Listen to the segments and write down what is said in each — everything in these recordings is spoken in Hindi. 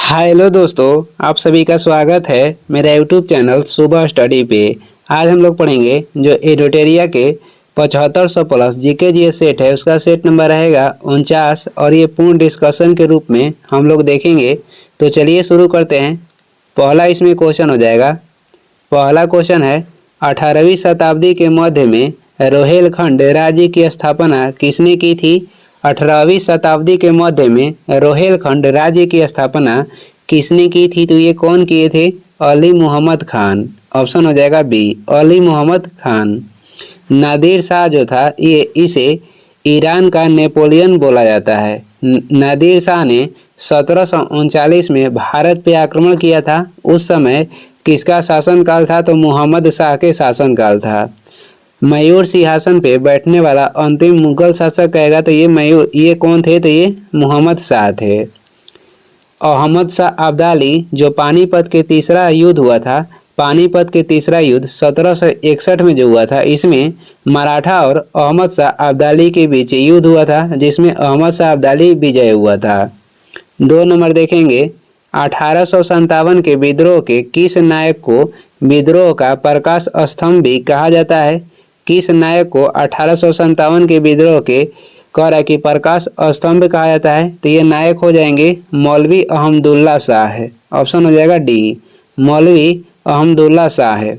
हेलो दोस्तों, आप सभी का स्वागत है मेरा यूट्यूब चैनल सुबह स्टडी पे। आज हम लोग पढ़ेंगे जो एडोटेरिया के 7500 प्लस जीके जीएस सेट है, उसका सेट नंबर रहेगा 49 और ये पूर्ण डिस्कशन के रूप में हम लोग देखेंगे। तो चलिए शुरू करते हैं। पहला इसमें क्वेश्चन हो जाएगा। पहला क्वेश्चन है 18वीं शताब्दी के मध्य में रोहेलखंड राज्य की स्थापना किसने की थी? 18वीं शताब्दी के मध्य में रोहेलखंड राज्य की स्थापना किसने की थी? तो ये कौन किए थे? अली मोहम्मद खान। ऑप्शन हो जाएगा बी, अली मोहम्मद खान। नादिर शाह जो था ये इसे ईरान का नेपोलियन बोला जाता है। नादिर शाह ने 1739 में भारत पे आक्रमण किया था। उस समय किसका शासनकाल था? तो मोहम्मद शाह के शासनकाल था। मयूर सिंहासन पे बैठने वाला अंतिम मुगल शासक कहेगा तो ये कौन थे? तो ये मोहम्मद शाह थे। अहमद शाह अब्दाली जो पानीपत के तीसरा युद्ध हुआ था, पानीपत के तीसरा युद्ध 1761 में जो हुआ था, इसमें मराठा और अहमद शाह अब्दाली के बीच युद्ध हुआ था, जिसमें अहमद शाह अब्दाली विजय हुआ था। 2 नंबर देखेंगे। 1857 के विद्रोह के किस नायक को विद्रोह का प्रकाश स्तंभ भी कहा जाता है? किस नायक को 1857 के विद्रोह के कह कि प्रकाश स्तंभ कहा जाता है? तो ये नायक हो जाएंगे मौलवी अहमदुल्ला शाह है। ऑप्शन हो जाएगा डी, मौलवी अहमदुल्ला शाह है।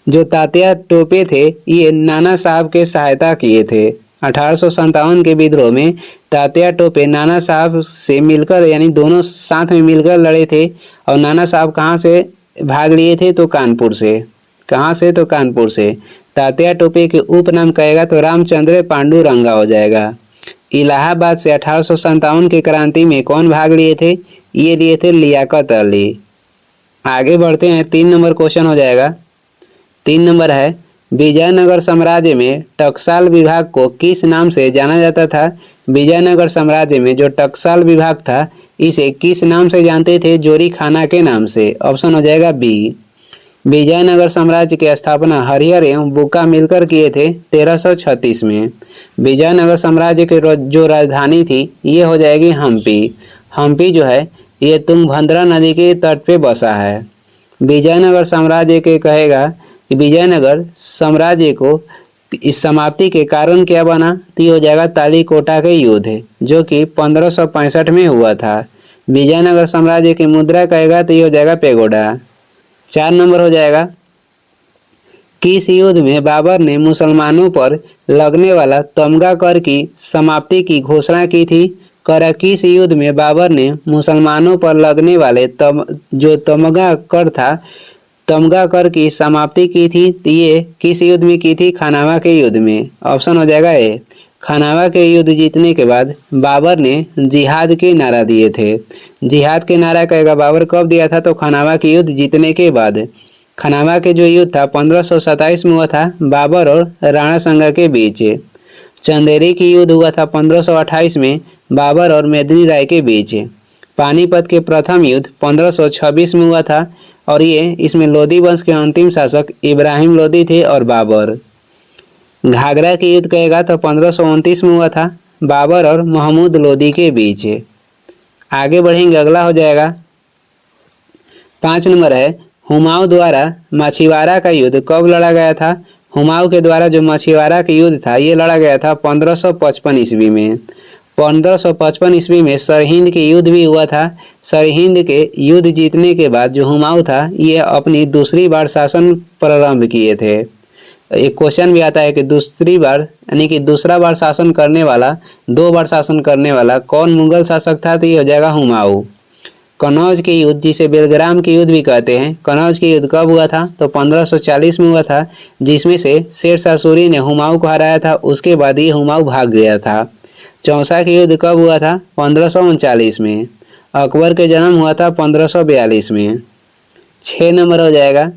जो तात्या टोपे थे ये नाना साहब के सहायता किए थे। 1857 के विद्रोह में तात्या टोपे नाना साहब से मिलकर, यानी दोनों साथ में मिलकर लड़े थे। और नाना साहब कहाँ से भाग लिए थे? तो कानपुर से। कहाँ से? तो कानपुर से। तात्या टोपे के उपनाम कहेगा तो रामचंद्र पांडुरंगा हो जाएगा। इलाहाबाद से 1857 के क्रांति में कौन भाग लिए थे? ये लिए थे लियाकत अली। आगे बढ़ते हैं। 3 नंबर क्वेश्चन हो जाएगा। 3 नंबर है विजयनगर साम्राज्य में टकसाल विभाग को किस नाम से जाना जाता था? विजयनगर साम्राज्य में जो टकसाल विभाग था इसे किस नाम से जानते थे? जोरी खाना के नाम से। ऑप्शन हो जाएगा बी। विजयनगर साम्राज्य की स्थापना हरिहर एवं बुक्का मिलकर किए थे 1336 में। विजयनगर साम्राज्य की जो राजधानी थी ये हो जाएगी हम्पी। हम्पी जो है ये तुंगभद्रा नदी के तट पे बसा है। विजयनगर साम्राज्य के कहेगा कि विजयनगर साम्राज्य को इस समाप्ति के कारण क्या बना? तो ये हो जाएगा तालीकोटा के युद्ध, जो कि 1565 में हुआ था। विजयनगर साम्राज्य की मुद्रा कहेगा तो ये हो जाएगा पेगोडा। 4 नंबर हो जाएगा। किस युद्ध में बाबर ने मुसलमानों पर लगने वाला तमगा कर की समाप्ति की घोषणा की थी? किस युद्ध में बाबर ने मुसलमानों पर लगने वाले जो तमगा कर था, तमगा कर की समाप्ति की थी? तो ये किस युद्ध में की थी? खानावा के युद्ध में। ऑप्शन हो जाएगा ए। खानावा के युद्ध जीतने के बाद बाबर ने जिहाद के नारा दिए थे। जिहाद के नारा कहेगा बाबर कब दिया था? तो खानावा के युद्ध जीतने के बाद। खानावा के जो युद्ध था 1527 में हुआ था बाबर और राणा संगा के बीच। चंदेरी की युद्ध हुआ था 1528 में बाबर और मेदिनी राय के बीच। पानीपत के प्रथम युद्ध 1526 में हुआ था और इसमें लोधी वंश के अंतिम शासक इब्राहिम लोधी थे और बाबर। घाघरा की युद्ध कहेगा तो 1529 में हुआ था बाबर और महमूद लोधी के बीच। आगे बढ़ेंगे। अगला हो जाएगा 5 नंबर है हुमायूं द्वारा माछीवाड़ा का युद्ध कब लड़ा गया था? हुमायूं के द्वारा जो माछीवाड़ा का युद्ध था ये लड़ा गया था 1555 ईस्वी में। 1555 ईस्वी में सरहिंद के युद्ध भी हुआ था। सरहिंद के युद्ध जीतने के बाद जो हुमायूं था ये अपनी दूसरी बार शासन प्रारंभ किए थे। एक क्वेश्चन भी आता है कि दूसरी बार यानी कि दूसरा बार शासन करने वाला, 2 बार शासन करने वाला कौन मुगल शासक था? तो ये हो जाएगा हुमायूं। कनौज के युद्ध जिसे बेलग्राम के युद्ध भी कहते हैं, कनौज के युद्ध कब हुआ था? तो 1540 में हुआ था, जिसमें से शेर शाह सूरी ने हुमायूं को हराया था। उसके बाद ये हुमायूं भाग गया था। चौसा के युद्ध कब हुआ था? 1539 में। अकबर के जन्म हुआ था 1542 में। 6 नंबर हो जाएगा।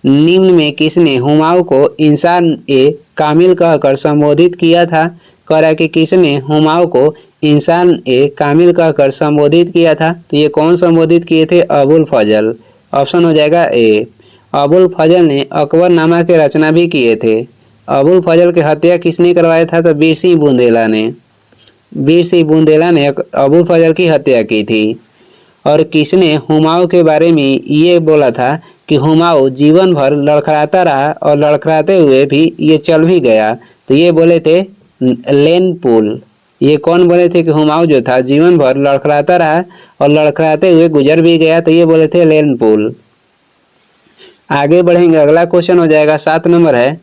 निम्न में किसने हुमायूं को इंसान ए कामिल कहकर संबोधित किया था? कह कि किसने हुमायूं को इंसान ए कामिल कहकर संबोधित किया था? तो ये कौन संबोधित किए थे? अबुल फजल। ऑप्शन हो जाएगा ए। अबुल फजल ने अकबरनामा के रचना भी किए थे। अबुल फजल की हत्या किसने करवाया था? तो वीर सिंह बुंदेला ने। वीर सिंह बुंदेला ने अबुल फजल की हत्या की थी। और किसने हुमायूं के बारे में ये बोला था कि हुमायूं जीवन भर लड़खड़ाता रहा और लड़खड़ाते हुए भी ये चल भी गया? तो ये बोले थे लेन पोल। ये कौन बोले थे कि हुमायूं जो था जीवन भर लड़खड़ाता रहा और लड़खड़ाते हुए गुजर भी गया? तो ये बोले थे लेन पोल। आगे बढ़ेंगे, अगला क्वेश्चन हो जाएगा 7 नंबर है,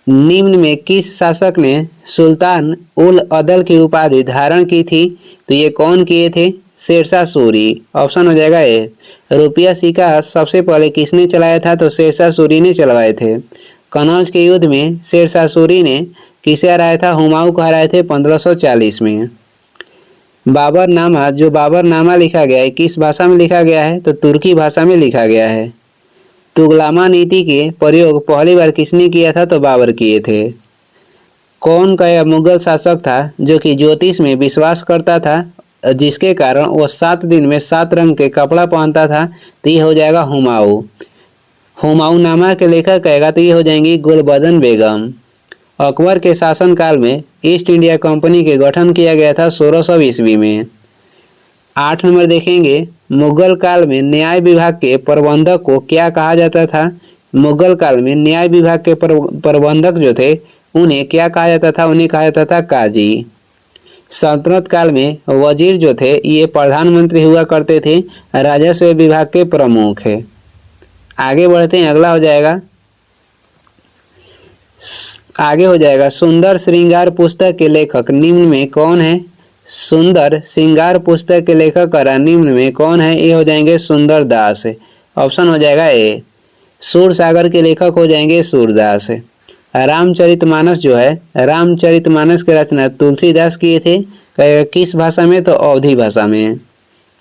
निम्न में किस शासक ने सुल्तान उल अदल की उपाधि धारण की थी? तो ये कौन किए थे? शेरशाह सूरी। ऑप्शन हो जाएगा ए। रुपया सिक्का सबसे पहले किसने चलाया था? तो शेरशाह सूरी ने चलवाए थे। कनौज के युद्ध में शेरशाह सूरी ने किसे हराया था? हुमायूं को हराए थे 1540 में। बाबरनामा, जो बाबरनामा लिखा गया है किस भाषा में लिखा गया है? तो तुर्की भाषा में लिखा गया है। तुगलमा नीति के प्रयोग पहली बार किसने किया था? तो बाबर किए थे। कौन का यह मुगल शासक था जो कि ज्योतिष में विश्वास करता था, जिसके कारण वो 7 दिन में 7 रंग के कपड़ा पहनता था? तो ये हो जाएगा हुमायूं। हुमायूंनामा के लेखक कहेगा तो ये हो जाएंगी गुलबदन बेगम। अकबर के शासनकाल में ईस्ट इंडिया कंपनी के गठन किया गया था 1600 ईस्वी में। 8 नंबर देखेंगे, मुगल काल में न्याय विभाग के प्रबंधक को क्या कहा जाता था? मुगल काल में न्याय विभाग के प्रबंधक जो थे उन्हें क्या कहा जाता था? उन्हें कहा जाता था काजी। सल्तनत काल में वजीर जो थे ये प्रधानमंत्री हुआ करते थे, राजस्व विभाग के प्रमुख है। आगे बढ़ते हैं, अगला हो जाएगा सुंदर श्रृंगार पुस्तक के लेखक निम्न में कौन है? सुंदर श्रृंगार पुस्तक के लेखक निम्न में कौन है? ये हो जाएंगे सुंदर दास। ऑप्शन हो जाएगा ए। सूरसागर के लेखक हो जाएंगे सूरदास। रामचरितमानस जो है, रामचरितमानस की रचना तुलसीदास किए थे। किस भाषा में? तो अवधी भाषा में।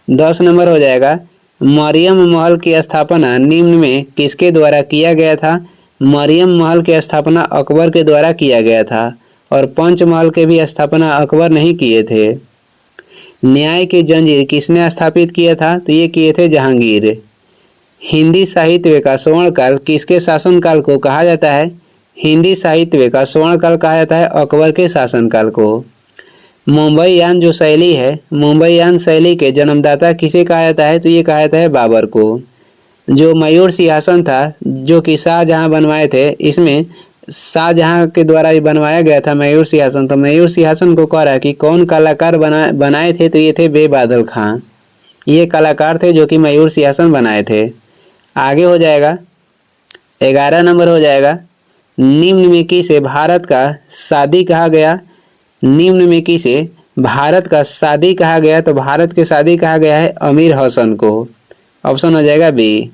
10 नंबर हो जाएगा, मरियम महल की स्थापना निम्न में किसके द्वारा किया गया था? मरियम महल की स्थापना अकबर के द्वारा किया गया था और पंचमहल के भी स्थापना अकबर नहीं किए थे। न्याय की जंजीर किसने स्थापित किया था? तो ये किए थे जहांगीर। हिंदी साहित्य का स्वर्णकाल किसके शासनकाल को कहा जाता है? हिंदी साहित्य का स्वर्णकाल कहा जाता है अकबर के शासनकाल को। मुंबईयान जो शैली है, मुंबईयान शैली के जन्मदाता किसे कहा जाता है? तो ये कहा जाता है बाबर को। जो मयूर सिंहासन था जो कि शाहजहां बनवाए थे, इसमें शाहजहां के द्वारा ही बनवाया गया था मयूर सिंहासन। तो मयूर सिंहासन को कह रहा है कि कौन कलाकार बनाए थे? तो ये थे बेबादल खां। ये कलाकार थे जो कि मयूर सिंहासन बनाए थे। आगे हो जाएगा 11 नंबर हो जाएगा, निम्न में किसे भारत का सादी कहा गया? निम्न में किसे भारत का सादी कहा गया? तो भारत के सादी कहा गया है अमीर हसन को। ऑप्शन हो जाएगा बी।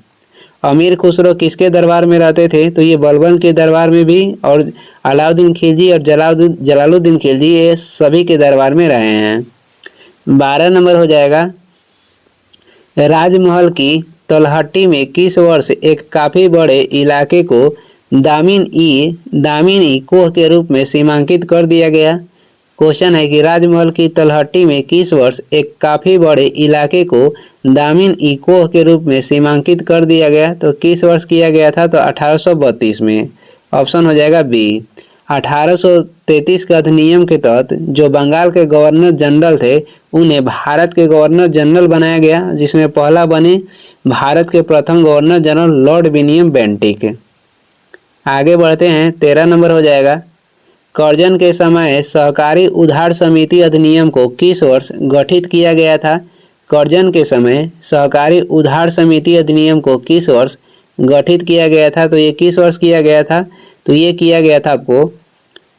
अमीर खुसरो किसके दरबार में रहते थे? तो ये बलबन के दरबार में भी, और अलाउद्दीन खिलजी और जलालुद्दीन खिलजी ये सभी के दरबार में रहे हैं। 12 नंबर हो जाएगा, राजमहल की तलहटी में किस वर्ष एक काफी बड़े इलाके को दामिन ई कोह के रूप में सीमांकित कर दिया गया? क्वेश्चन है कि राजमहल की तलहटी में किस वर्ष एक काफी बड़े इलाके को दामिन ई कोह के रूप में सीमांकित कर दिया गया? तो किस वर्ष किया गया था? तो 1832 में। ऑप्शन हो जाएगा बी। 1833 के अधिनियम के तहत जो बंगाल के गवर्नर जनरल थे उन्हें भारत के गवर्नर जनरल बनाया गया, जिसमें पहला बने भारत के प्रथम governor general Lord William Bentinck. आगे बढ़ते हैं, 13 नंबर हो जाएगा, कर्जन के समय सहकारी उधार समिति अधिनियम को किस वर्ष गठित किया गया था? कर्जन के समय सहकारी उधार समिति अधिनियम को किस वर्ष गठित किया गया था? तो ये किस वर्ष किया गया था? तो ये किया गया था आपको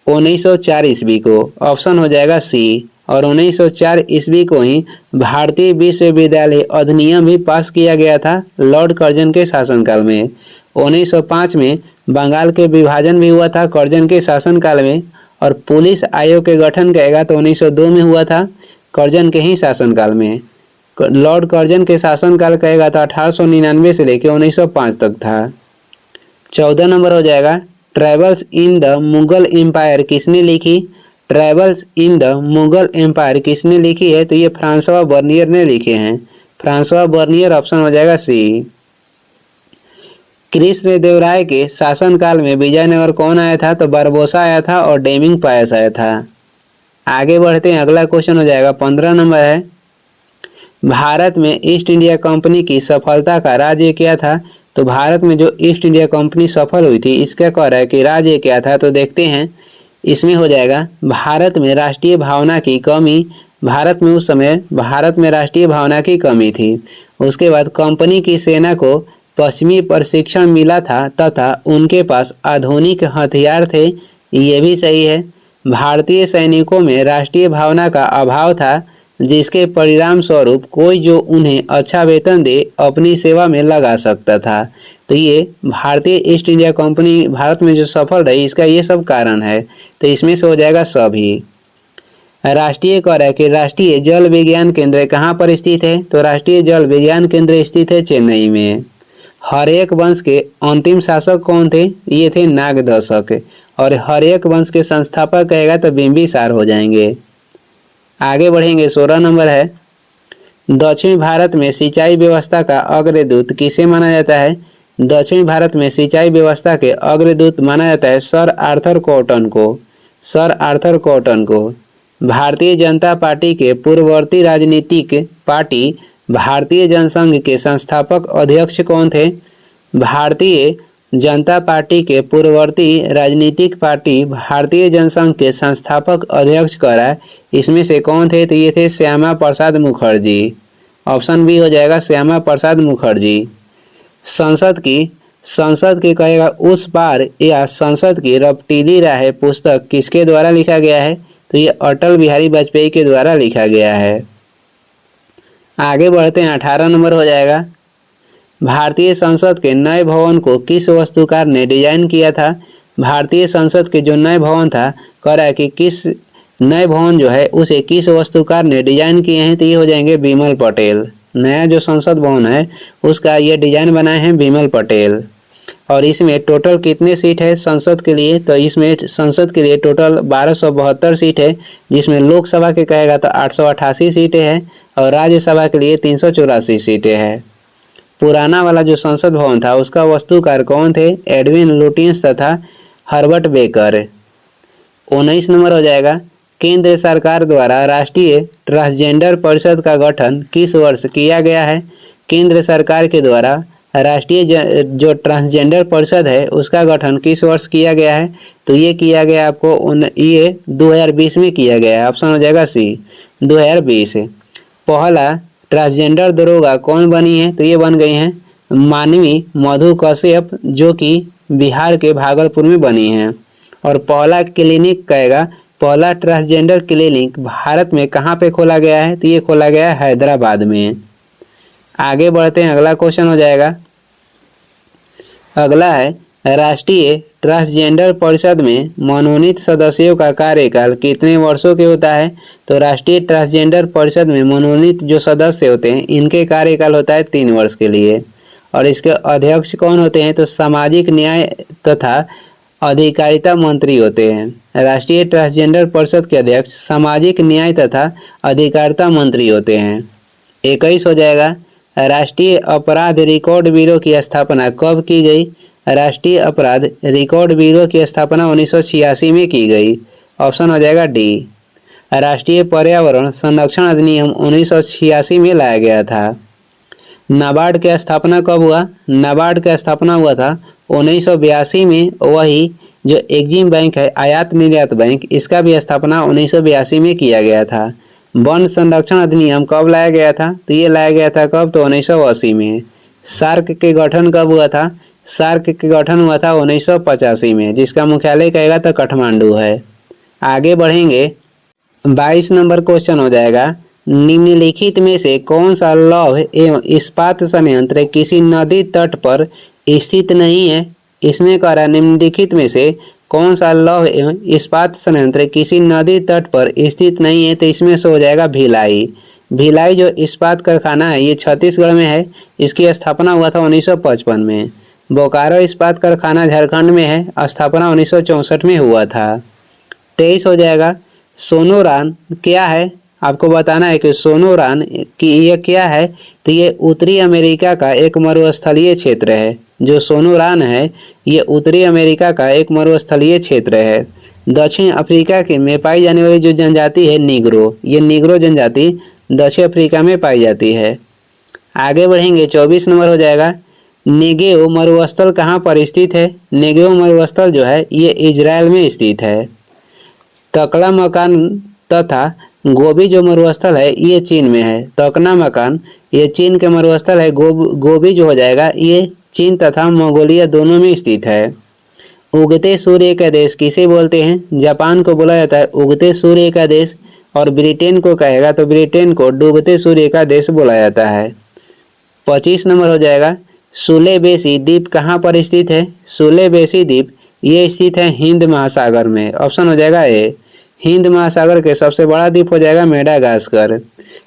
1904 ईस्वी को। ऑप्शन हो जाएगा सी। और 1904 ईस्वी को ही भारतीय विश्वविद्यालय अधिनियम भी पास किया गया था लॉर्ड कर्जन के शासनकाल में। 1905 में बंगाल के विभाजन भी हुआ था कर्जन के शासनकाल में, और पुलिस आयोग के गठन कहेगा तो 1902 में हुआ था कर्जन के ही शासनकाल में। लॉर्ड कर्जन के शासनकाल कहेगा तो 1899 से लेकर 1905 तक था। 14 नंबर हो जाएगा, travels in the Mughal empire किसने लिखी? Travels in the Mughal empire किसने लिखी है? तो ये फ्रांसवा बर्नियर ने लिखे हैं। Francois Bernier. ऑप्शन हो जाएगा सी। कृष्ण देव राय के शासनकाल में विजयनगर कौन आया था? तो बारबोसा आया था और डेमिंग पायस आया था। आगे बढ़ते हैं, अगला क्वेश्चन हो जाएगा 15 नंबर है, भारत में ईस्ट इंडिया कंपनी की सफलता का राज्य क्या था? तो भारत में जो ईस्ट इंडिया कंपनी सफल हुई थी इसका कह रहा है कि राज्य क्या था, तो देखते हैं। इसमें हो जाएगा भारत में राष्ट्रीय भावना की कमी। भारत में उस समय भारत में राष्ट्रीय भावना की कमी थी। उसके बाद कंपनी की सेना को पश्चिमी प्रशिक्षण मिला था तथा उनके पास आधुनिक हथियार थे, ये भी सही है। भारतीय सैनिकों में राष्ट्रीय भावना का अभाव था, जिसके परिणाम स्वरूप कोई जो उन्हें अच्छा वेतन दे अपनी सेवा में लगा सकता था। तो ये भारतीय ईस्ट इंडिया कंपनी भारत में जो सफल रही इसका ये सब कारण है। तो इसमें से हो जाएगा सभी। राष्ट्रीय कह रहा है कि राष्ट्रीय जल विज्ञान केंद्र कहाँ पर स्थित है? तो राष्ट्रीय जल विज्ञान केंद्र स्थित है चेन्नई में। हर्यक वंश के अंतिम शासक कौन थे? ये थे नागदशक। और हर्यक वंश के संस्थापक कहेगा तो बिंबिसार हो जाएंगे। आगे बढ़ेंगे, 16 नंबर है, दक्षिण भारत में सिंचाई व्यवस्था का अग्रदूत किसे माना जाता है? दक्षिण भारत में सिंचाई व्यवस्था के अग्रदूत माना जाता है सर आर्थर कॉटन को। सर आर्थर कॉटन को। भारतीय जनता पार्टी के पूर्ववर्ती राजनीतिक पार्टी भारतीय जनसंघ के संस्थापक अध्यक्ष कौन थे? भारतीय जनता पार्टी के पूर्ववर्ती राजनीतिक पार्टी भारतीय जनसंघ के संस्थापक अध्यक्ष करा, इसमें से कौन थे? तो ये थे श्यामा प्रसाद मुखर्जी। ऑप्शन बी हो जाएगा श्यामा प्रसाद मुखर्जी। संसद की कहेगा उस पार या संसद की रपटीली राह पुस्तक किसके द्वारा लिखा गया है? तो ये अटल बिहारी वाजपेयी के द्वारा लिखा गया है। आगे बढ़ते हैं, 18 नंबर हो जाएगा, भारतीय संसद के नए भवन को किस वास्तुकार ने डिजाइन किया था? भारतीय संसद के जो नए भवन था कह रहा है कि किस नए भवन जो है उसे किस वास्तुकार ने डिजाइन किए हैं? तो ये हो जाएंगे बिमल पटेल। नया जो संसद भवन है उसका ये डिजाइन बनाए हैं बिमल पटेल। और इसमें टोटल कितने सीट है संसद के लिए? तो इसमें संसद के लिए टोटल 1272 सीट है, जिसमें लोकसभा के कहेगा तो 888 सीटें हैं और राज्यसभा के लिए 384 सीटें हैं। पुराना वाला जो संसद भवन था उसका वास्तुकार कौन थे? एडविन लुटियंस तथा हर्बर्ट बेकर। 19 नंबर हो जाएगा, केंद्र सरकार द्वारा राष्ट्रीय ट्रांसजेंडर परिषद का गठन किस वर्ष किया गया है? केंद्र सरकार के द्वारा राष्ट्रीय जो ट्रांसजेंडर परिषद है उसका गठन किस वर्ष किया गया है? तो ये किया गया आपको ये 2020 में किया गया है। ऑप्शन हो जाएगा सी 2020। पहला ट्रांसजेंडर दरोगा कौन बनी है? तो ये बन गई हैं मानवी मधु कश्यप, जो कि बिहार के भागलपुर में बनी हैं। और पहला क्लिनिक कहेगा, पहला ट्रांसजेंडर क्लिनिक भारत में कहाँ पे खोला गया है? तो ये खोला गया है हैदराबाद में। आगे बढ़ते हैं, अगला क्वेश्चन हो जाएगा, अगला है राष्ट्रीय ट्रांसजेंडर परिषद में मनोनीत सदस्यों का कार्यकाल कितने वर्षों के होता है? तो राष्ट्रीय ट्रांसजेंडर परिषद में मनोनीत जो सदस्य होते हैं इनके कार्यकाल होता है 3 वर्ष के लिए। और इसके अध्यक्ष कौन होते हैं? तो सामाजिक न्याय तथा अधिकारिता मंत्री होते हैं। राष्ट्रीय ट्रांसजेंडर परिषद के अध्यक्ष सामाजिक न्याय तथा अधिकारिता मंत्री होते हैं। 21 हो जाएगा, राष्ट्रीय अपराध रिकॉर्ड ब्यूरो की स्थापना कब की गई? राष्ट्रीय अपराध रिकॉर्ड ब्यूरो की स्थापना 1986 में की गई। ऑप्शन हो जाएगा डी। राष्ट्रीय पर्यावरण संरक्षण अधिनियम 1986 में लाया गया था। नाबार्ड की स्थापना कब हुआ? नाबार्ड का स्थापना हुआ था 1982 में। वही जो एग्जिम बैंक है, आयात निर्यात बैंक, इसका भी स्थापना 1982 में किया गया था। वन संरक्षण अधिनियम कब लाया गया था? तो ये लाया गया था कब? तो 1980 में। सार्क के गठन कब हुआ था? सार्क के गठन हुआ था 1985 में, जिसका मुख्यालय कहेगा तो काठमांडू है। आगे बढ़ेंगे, 22 नंबर क्वेश्चन हो जाएगा, निम्नलिखित में से कौन सा लौह एवं इस्पात संयंत्र किसी नदी तट पर स्थित नहीं है? इसमें कह रहा है निम्नलिखित में से कौन सा लौह एवं इस्पात संयंत्र किसी नदी तट पर स्थित नहीं है? तो इसमें से हो जाएगा भिलाई। भिलाई जो इस्पात कारखाना है ये छत्तीसगढ़ में है। इसकी स्थापना हुआ था 1955 में। बोकारो इस्पात कारखाना झारखंड में है, स्थापना 1964 में हुआ था। 23 हो जाएगा, सोनोरान क्या है? आपको बताना है कि सोनोरान कि ये क्या है? तो ये उत्तरी अमेरिका का एक मरुस्थलीय क्षेत्र है। जो सोनोरान है ये उत्तरी अमेरिका का एक मरुस्थलीय क्षेत्र है। दक्षिण अफ्रीका के में पाई जाने वाली जो जनजाति है निग्रो, ये निग्रो जनजाति दक्षिण अफ्रीका में पाई जाती है। आगे बढ़ेंगे 24 नंबर हो जाएगा नेगेव मरुस्थल कहाँ पर स्थित है। नेगेव मरुस्थल जो है ये इजराइल में स्थित है। तकला मकान तथा गोबी जो मरुस्थल है ये चीन में है। तकना मकान ये चीन के मरुस्थल है। गोबी जो हो जाएगा ये चीन तथा मंगोलिया दोनों में स्थित है। उगते सूर्य का देश किसे बोलते हैं। जापान को बोला जाता है उगते सूर्य का देश, और ब्रिटेन को कहेगा तो ब्रिटेन को डूबते सूर्य का देश बोला जाता है। 25 नंबर हो जाएगा सुलेबेसी द्वीप कहाँ पर स्थित है। सुलेबेसी द्वीप ये स्थित है हिंद महासागर में। ऑप्शन हो जाएगा ए। हिंद महासागर के सबसे बड़ा द्वीप हो जाएगा मेडागास्कर।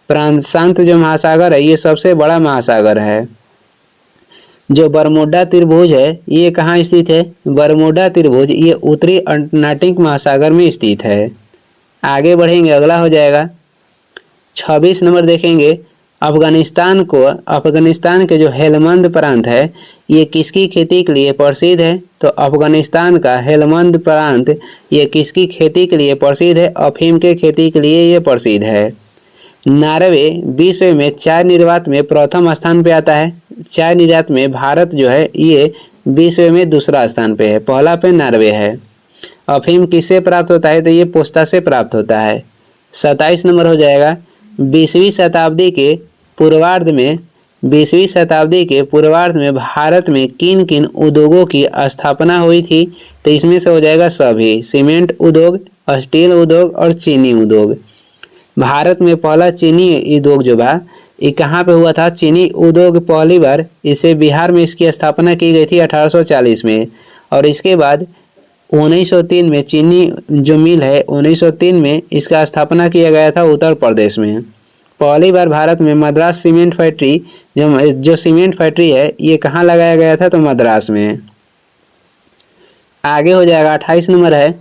प्रशांत जो महासागर है ये सबसे बड़ा महासागर है। जो बरमूडा त्रिभुज है ये कहाँ स्थित है। बरमूडा त्रिभुज ये उत्तरी अटलांटिक महासागर में स्थित है। आगे बढ़ेंगे, अगला हो जाएगा 26 नंबर देखेंगे अफगानिस्तान के जो हेलमंद प्रांत है ये किसकी खेती के लिए प्रसिद्ध है। तो अफगानिस्तान का हेलमंद प्रांत ये किसकी खेती के लिए प्रसिद्ध है। अफीम के खेती के लिए ये प्रसिद्ध है। नॉर्वे विश्व में चाय निर्यात में प्रथम स्थान पे आता है। चाय निर्यात में भारत जो है ये विश्व में दूसरा स्थान पे है, पहला पे नॉर्वे है। अफीम किससे प्राप्त होता है तो ये पोस्ता से प्राप्त होता है। 27 नंबर हो जाएगा 20वीं शताब्दी के पूर्वार्ध में भारत में किन किन उद्योगों की स्थापना हुई थी। तो इसमें से हो जाएगा सभी, सीमेंट उद्योग, स्टील उद्योग और चीनी उद्योग। भारत में पहला चीनी उद्योग जो बा ये कहाँ पे हुआ था। चीनी उद्योग पहली बार इसे बिहार में इसकी स्थापना की गई थी 1840 में, और इसके बाद 1903 में चीनी जो मिल है 1903 में इसका स्थापना किया गया था उत्तर प्रदेश में। पहली बार भारत में मद्रास सीमेंट फैक्ट्री जो सीमेंट फैक्ट्री है ये कहाँ लगाया गया था तो मद्रास में। आगे हो जाएगा 28 नंबर है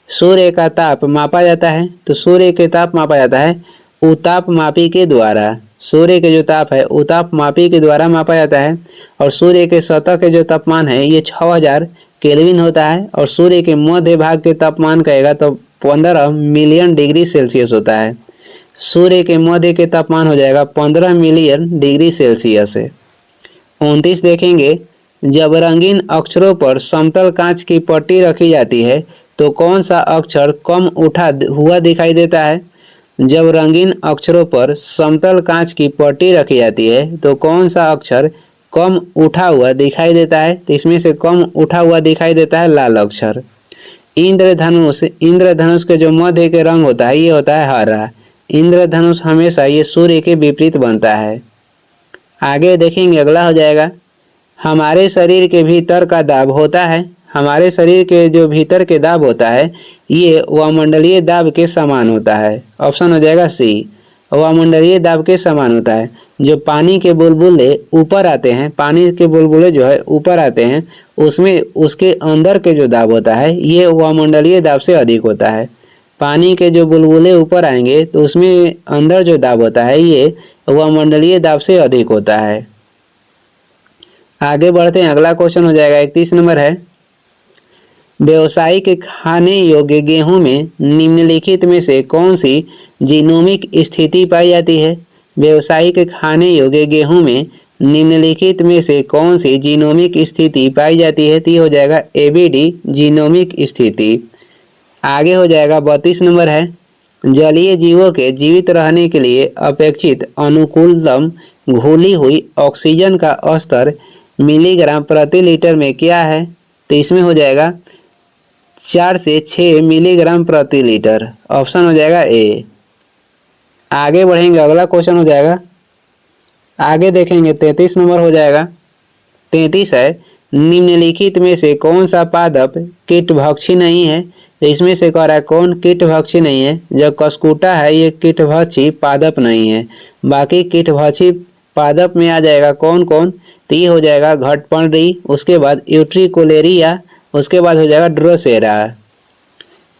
सूर्य का ताप मापा जाता है। तो सूर्य के ताप मापा जाता है उताप मापी के द्वारा। सूर्य के जो ताप है उताप मापी के द्वारा मापा जाता है। और सूर्य के सतह के जो तापमान है ये 6000 केल्विन होता है। और सूर्य के मध्य भाग के तापमान कहेगा तो 15 मिलियन डिग्री सेल्सियस होता है। सूर्य के मध्य के तापमान हो जाएगा 15 मिलियन डिग्री सेल्सियस है। 29 देखेंगे जब रंगीन अक्षरों पर समतल कांच की पट्टी रखी जाती है तो कौन सा अक्षर कम उठा हुआ दिखाई देता है। जब रंगीन अक्षरों पर समतल कांच की पट्टी रखी जाती है तो कौन सा अक्षर कम उठा हुआ दिखाई देता है। तो इसमें से कम उठा हुआ दिखाई देता है लाल अक्षर। इंद्रधनुष के जो मध्य के रंग होता है ये होता है हरा। इंद्रधनुष हमेशा ये सूर्य के विपरीत बनता है। आगे देखेंगे, अगला हो जाएगा हमारे शरीर के भीतर का दाब होता है। हमारे शरीर के जो भीतर के दाब होता है ये वायुमंडलीय दाब के समान होता है। ऑप्शन हो जाएगा सी, वायुमंडलीय दाब के समान होता है। जो पानी के बुलबुले ऊपर आते हैं, पानी के बुलबुले जो है ऊपर आते हैं उसमें उसके अंदर के जो दाब होता है ये वायुमंडलीय दाब से अधिक होता है। पानी के जो बुलबुले ऊपर आएंगे तो उसमें अंदर जो दाब होता है ये वायुमंडलीय दाब से अधिक होता है। आगे बढ़ते हैं, अगला क्वेश्चन हो जाएगा 31 नंबर है व्यावसायिक खाने योग्य गेहूं में निम्नलिखित में से कौन सी जीनोमिक स्थिति पाई जाती है। व्यावसायिक खाने योग्य गेहूं में निम्नलिखित में से कौन सी जीनोमिक स्थिति पाई जाती है। तो हो जाएगा एबीडी जीनोमिक स्थिति। आगे हो जाएगा 32 नंबर है जलीय जीवों के जीवित रहने के लिए अपेक्षित अनुकूलतम घुली हुई ऑक्सीजन का स्तर मिलीग्राम प्रति लीटर में क्या है। तो इसमें हो जाएगा 4 से 6 मिलीग्राम प्रति लीटर। ऑप्शन हो जाएगा ए। आगे बढ़ेंगे, अगला क्वेश्चन हो जाएगा, आगे देखेंगे 33 नंबर हो जाएगा। 33 है निम्नलिखित में से कौन सा पादप कीटभक्षी नहीं है। तो इसमें से कह रहा है कौन कीटभक्षी नहीं है। जो कसकुटा है ये कीटभक्षी पादप नहीं है। बाकी कीटभक्षी पादप में आ जाएगा कौन कौन। तो ये हो जाएगा घटपर्णी, उसके बाद यूट्रिकोलेरिया, उसके बाद हो जाएगा ड्रोसेरा।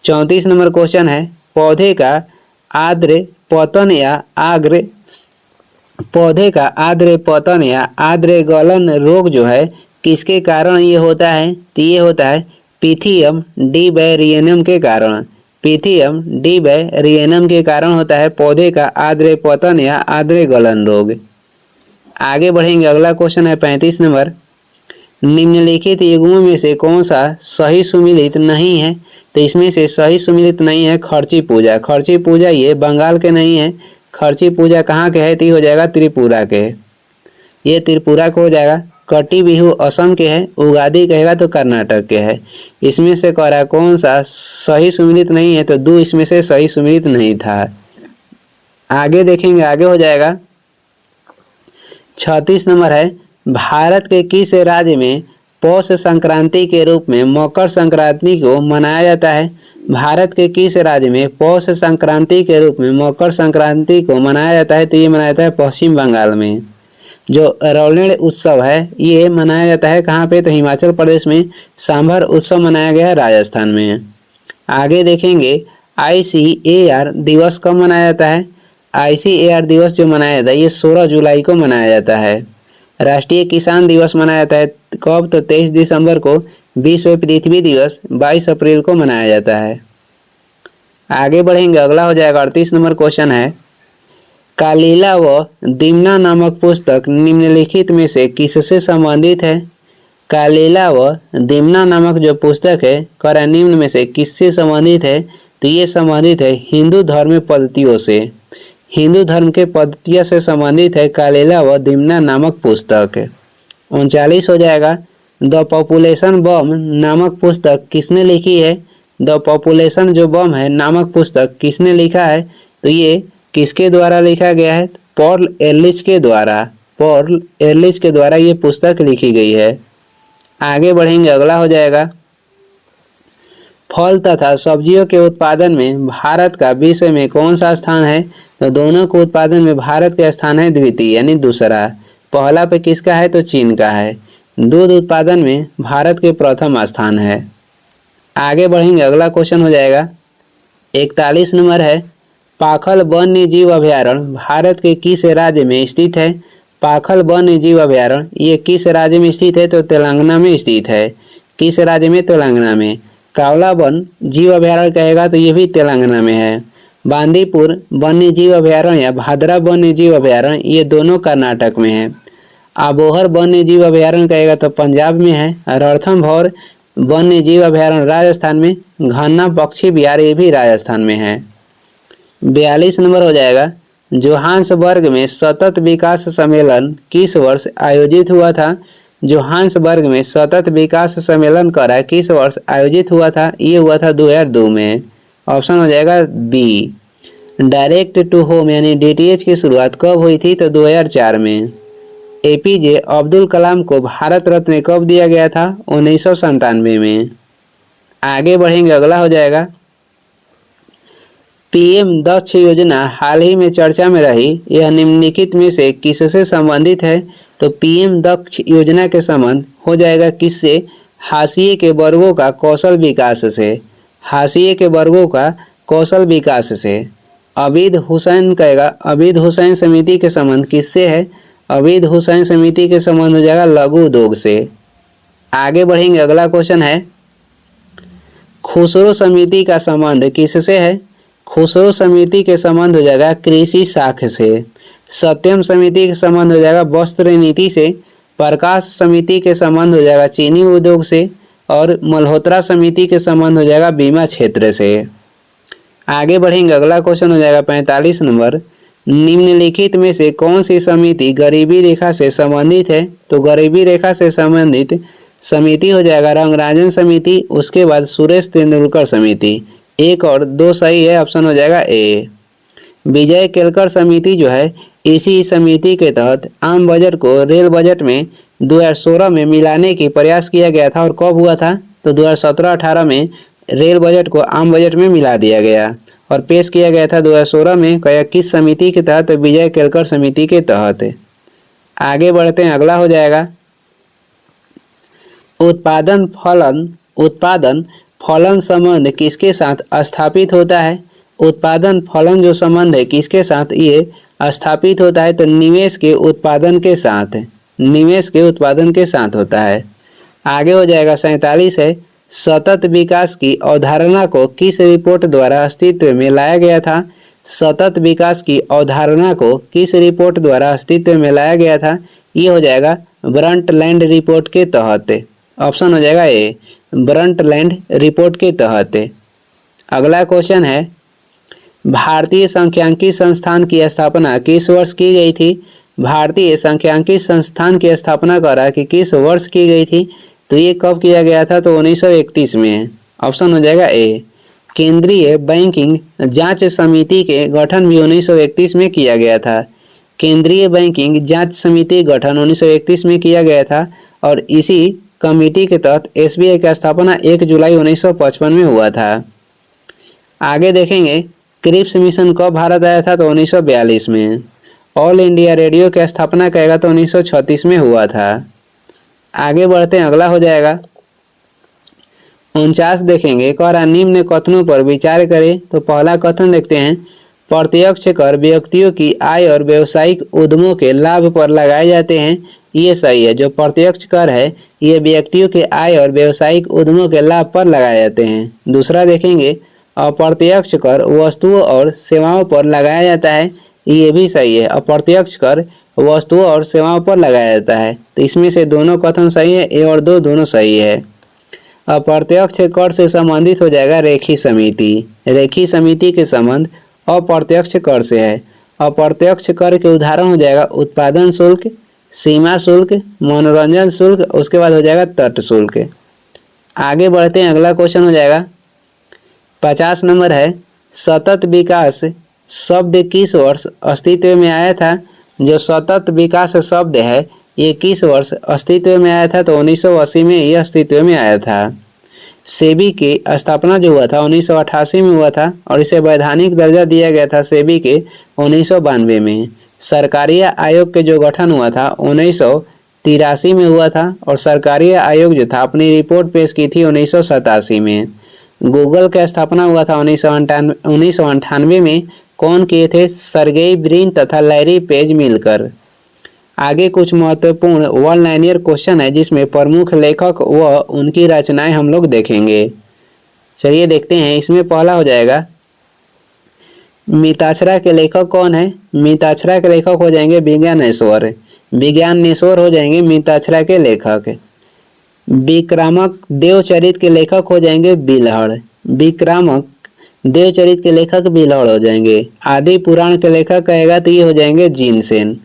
34 नंबर क्वेश्चन है पौधे का आर्द्र पतन या आर्द्र गलन रोग जो है किसके कारण ये होता है। तो ये होता है पिथियम डिबेरियनम के कारण। पिथियम डिबैरियनम के कारण होता है पौधे का आद्र पतन या आद्र गलन रोग। आगे बढ़ेंगे, अगला क्वेश्चन है 35 नंबर। निम्नलिखित युग्मों में से कौन सा सही सुमिलित नहीं है? तो इसमें से सही सुमिलित नहीं है खर्ची पूजा। खर्ची पूजा ये बंगाल के नहीं है। खर्ची पूजा कहाँ के है? तो ये हो जाएगा त्रिपुरा के, ये त्रिपुरा को हो जाएगा। कटी बिहू असम के है। उगादी कहेगा तो कर्नाटक के है। इसमें से कह रहा है कौन सा सही सुमिलित नहीं है? तो दो इसमें से सही सुमिलित नहीं था। आगे देखेंगे, आगे हो जाएगा 36 नंबर है। भारत के किस राज्य में पौष संक्रांति के रूप में मकर संक्रांति को मनाया जाता है? भारत के किस राज्य में पौष संक्रांति के रूप में मकर संक्रांति को मनाया जाता है? तो ये मनाया जाता है पश्चिम बंगाल में। जो रौलेण उत्सव है ये मनाया जाता है कहाँ पे? तो हिमाचल प्रदेश में। सांभर उत्सव मनाया गया है राजस्थान में। आगे देखेंगे, ICAR दिवस कब मनाया जाता है? ICAR दिवस जो मनाया जाता है ये 16 जुलाई को मनाया जाता है। राष्ट्रीय किसान दिवस मनाया जाता है कब? तो 23 दिसंबर को। विश्व पृथ्वी दिवस 22 अप्रैल को मनाया जाता है। आगे बढ़ेंगे, अगला हो जाएगा 38 नंबर क्वेश्चन है। कालीला व दिमना नामक पुस्तक निम्नलिखित में से किससे संबंधित है? कालीला व दिमना नामक जो पुस्तक है करा निम्न में से किससे संबंधित है? तो ये संबंधित है हिंदू धर्म पद्धतियों से। हिंदू धर्म के पद्धतियों से संबंधित है कालीला व दिमना नामक पुस्तक। 39 हो जाएगा। द पॉपुलेशन बम नामक पुस्तक किसने लिखी है? द पॉपुलेशन जो बम है नामक पुस्तक किसने लिखा है? तो ये किसके द्वारा लिखा गया है? पॉल एरलिच के द्वारा। पॉल एरलिच के द्वारा ये पुस्तक लिखी गई है। आगे बढ़ेंगे, अगला हो जाएगा। फल तथा सब्जियों के उत्पादन में भारत का विश्व में कौन सा स्थान है? तो दोनों के उत्पादन में भारत का स्थान है द्वितीय यानी दूसरा। पहला पे किसका है? तो चीन का है। दूध उत्पादन में भारत के प्रथम स्थान है। आगे बढ़ेंगे, अगला क्वेश्चन हो जाएगा 41 नंबर है। पाखल वन्य जीव अभयारण्य भारत के किस राज्य में स्थित है? पाखल वन्य जीव अभयारण्य ये किस राज्य में स्थित है? तो तेलंगाना में स्थित है। किस राज्य में? तेलंगाना में। कावला वन जीव अभयारण्य कहेगा तो ये भी तेलंगाना में है। बांदीपुर वन्य जीव अभयारण्य या भादरा वन्य जीव अभयारण्य ये दोनों कर्नाटक में है। आबोहर वन्य जीव अभयारण्य कहेगा तो पंजाब में है। रणथंभौर वन्य जीव अभयारण्य राजस्थान में। घन्ना पक्षी विहार ये भी राजस्थान में है। 42 नंबर हो जाएगा। जोहान्सबर्ग में सतत विकास सम्मेलन किस वर्ष आयोजित हुआ था? जोहान्सबर्ग में सतत विकास सम्मेलन करा किस वर्ष आयोजित हुआ था? ये हुआ था 2002 में। ऑप्शन हो जाएगा बी। डायरेक्ट टू होम यानी DTH की शुरुआत कब हुई थी? तो 2004 में। APJ अब्दुल कलाम को भारत रत्न कब दिया गया था? 1997 में। आगे बढ़ेंगे, अगला हो जाएगा PM दक्ष योजना हाल ही में चर्चा में रही। यह निम्नलिखित में से किससे संबंधित है? तो PM दक्ष योजना के संबंध हो जाएगा किससे? हाशिए के वर्गों का कौशल विकास से। हाशिए के वर्गों का कौशल विकास से। अबीद हुसैन कहेगा अबीद हुसैन समिति के संबंध किससे है? अबीद हुसैन समिति के संबंध हो जाएगा लघु उद्योग से। आगे बढ़ेंगे, अगला क्वेश्चन है खुसरो समिति का संबंध किससे है? खुसरो समिति के संबंध हो जाएगा कृषि शाख से। सत्यम समिति के संबंध हो जाएगा वस्त्र नीति से। प्रकाश समिति के संबंध हो जाएगा चीनी उद्योग से। और मल्होत्रा समिति के संबंध हो जाएगा बीमा क्षेत्र से। आगे बढ़ेंगे, अगला क्वेश्चन हो जाएगा 45 नंबर। निम्नलिखित में से कौन सी समिति गरीबी रेखा से संबंधित है? तो गरीबी रेखा से संबंधित समिति हो जाएगा रंगराजन समिति। उसके बाद सुरेश तेंदुलकर समिति। 1 और 2 सही है, ऑप्शन हो जाएगा ए। विजय केलकर समिति जो है इसी समिति के तहत आम बजट को रेल बजट में 2016 में मिलाने की प्रयास किया गया था। और कब हुआ था? तो 2017-18 में रेल बजट को आम बजट में मिला दिया गया और पेश किया गया था 2016 में। कया किस समिति के तहत? विजय केलकर समिति के तहत। आगे बढ़ते हैं, अगला हो जाएगा उत्पादन फलन संबंध किसके साथ स्थापित होता है? उत्पादन फलन जो संबंध है किसके साथ ये स्थापित होता है? तो निवेश के उत्पादन के साथ। निवेश के उत्पादन के साथ होता है। आगे हो जाएगा 47 है। सतत विकास की अवधारणा को किस रिपोर्ट द्वारा अस्तित्व में लाया गया था? सतत विकास की अवधारणा को किस रिपोर्ट द्वारा अस्तित्व में लाया गया था? ये हो जाएगा ब्रंटलैंड रिपोर्ट के तहत। ऑप्शन हो जाएगा ए, ब्रंटलैंड रिपोर्ट के तहत। अगला क्वेश्चन है, भारतीय सांख्यिकी संस्थान की स्थापना किस वर्ष की गई थी? भारतीय सांख्यिकी संस्थान की स्थापना करा कि किस वर्ष की गई थी? तो ये कब किया गया था? तो 1931 में। ऑप्शन हो जाएगा ए। केंद्रीय बैंकिंग जांच समिति के गठन भी 1931 में किया गया था। केंद्रीय बैंकिंग जांच समिति गठन 1931 में किया गया था और इसी कमेटी के तहत एसबीआई की स्थापना 1 जुलाई 1955 में हुआ था। आगे देखेंगे, क्रिप्स मिशन कब भारत आया था? तो 1942 में। ऑल इंडिया रेडियो की स्थापना करेगा तो 1936 में हुआ था। आगे बढ़ते हैं, अगला हो जाएगा 49 देखेंगे, कह रहा निम्न कथनों पर विचार करें। तो पहला कथन देखते हैं, प्रत्यक्ष कर व्यक्तियों की आय और व्यावसायिक उद्यमों के लाभ पर लगाए जाते हैं। ये सही है। जो प्रत्यक्ष कर है ये व्यक्तियों के आय और व्यावसायिक उद्यमों के लाभ पर लगाए जाते हैं। दूसरा देखेंगे, अप्रत्यक्ष कर वस्तुओं और सेवाओं पर लगाया जाता है। ये भी सही है। अप्रत्यक्ष कर वस्तुओं और सेवाओं पर लगाया जाता है। तो इसमें से दोनों कथन सही है, ए और दो दोनों सही है। अप्रत्यक्ष कर से संबंधित हो जाएगा रेखी समिति। रेखी समिति के संबंध अप्रत्यक्ष कर से है। अप्रत्यक्ष कर के उदाहरण हो जाएगा उत्पादन शुल्क, सीमा शुल्क, मनोरंजन शुल्क, उसके बाद हो जाएगा तट शुल्क। आगे बढ़ते हैं, अगला क्वेश्चन हो जाएगा 50 नंबर है, सतत विकास शब्द किस वर्ष अस्तित्व में आया था? जो सतत विकास शब्द है ये किस वर्ष अस्तित्व में आया था? तो 1980 में ये अस्तित्व में आया था। सेबी की स्थापना जो हुआ था 1988 में हुआ था और इसे वैधानिक दर्जा दिया गया था सेबी के 1992 में। सरकारी आयोग के जो गठन हुआ था 1983 में हुआ था और सरकारी आयोग जो था अपनी रिपोर्ट पेश की थी 1987 में। गूगल का स्थापना हुआ था 1998 में। कौन किए थे? सर्गेई ब्रिन तथा लैरी पेज मिलकर। आगे कुछ महत्वपूर्ण वन लाइनियर क्वेश्चन है जिसमें प्रमुख लेखक व उनकी रचनाएं हम लोग देखेंगे। चलिए देखते हैं। इसमें पहला हो जाएगा, मिताक्षरा के लेखक कौन है? मिताक्षरा के लेखक हो जाएंगे विज्ञानेश्वर। विज्ञानेश्वर हो जाएंगे मिताक्षरा के लेखक। विक्रामक देवचरित के लेखक हो जाएंगे बिल्हड़। विक्रामक देवचरित के लेखक बिल्हड़ हो जाएंगे। आदि पुराण के लेखक कहेगा तो ये हो जाएंगे जिनसेन।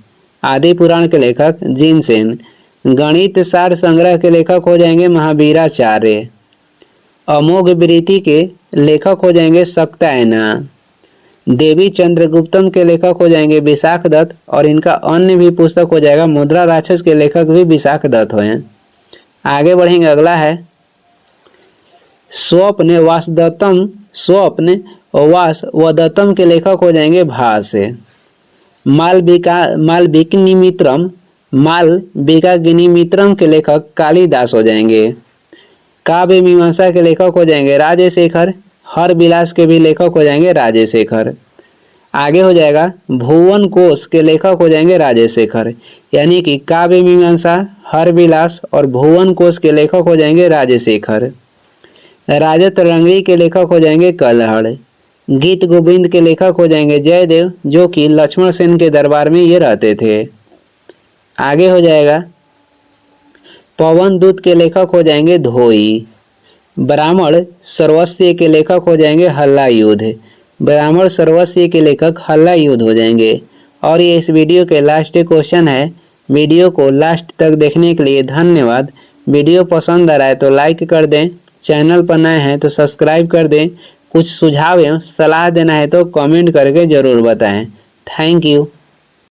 आदि पुराण के लेखक जिनसेन। गणित सार संग्रह के लेखक हो जाएंगे महावीराचार्य। अमोघ वृत्ति के लेखक हो जाएंगे सक्तायना। देवी चंद्रगुप्तम के लेखक हो जाएंगे विशाख दत्त और इनका अन्य भी पुस्तक हो जाएगा मुद्रा राक्षस के लेखक भी विशाख दत्त हैं। आगे बढ़ेंगे, अगला है स्वप्न वासदत्तम। स्वप्न वासवदत्तम के लेखक हो जाएंगे भास। मालविकाग्निमित्रम के लेखक कालिदास हो जाएंगे। काव्य मीमांसा के लेखक हो जाएंगे राजशेखर। हर विलास के भी लेखक हो जाएंगे राजशेखर। आगे हो जाएगा भुवन कोश के लेखक हो जाएंगे राजशेखर। यानी कि काव्य मीमांसा, हर विलास और भुवन कोश के लेखक हो जाएंगे राजशेखर। राजत रंगरी के लेखक हो जाएंगे कलहड़। गीत गोविंद के लेखक हो जाएंगे जयदेव, जो कि लक्ष्मण सेन के दरबार में ये रहते थे। आगे हो जाएगा पवन दूत के लेखक हो जाएंगे धोई। ब्राह्मण सर्वस्व के लेखक हो जाएंगे हल्लायुद्ध। ब्राह्मण सर्वस्व के लेखक हल्लायुद्ध हो जाएंगे। और ये इस वीडियो के लास्ट क्वेश्चन है। वीडियो को लास्ट तक देखने के लिए धन्यवाद। वीडियो पसंद आ रहा है तो लाइक कर दें, चैनल पर नए हैं तो सब्सक्राइब कर दें। कुछ सुझाव एवं सलाह देना है तो कमेंट करके ज़रूर बताएं। Thank you.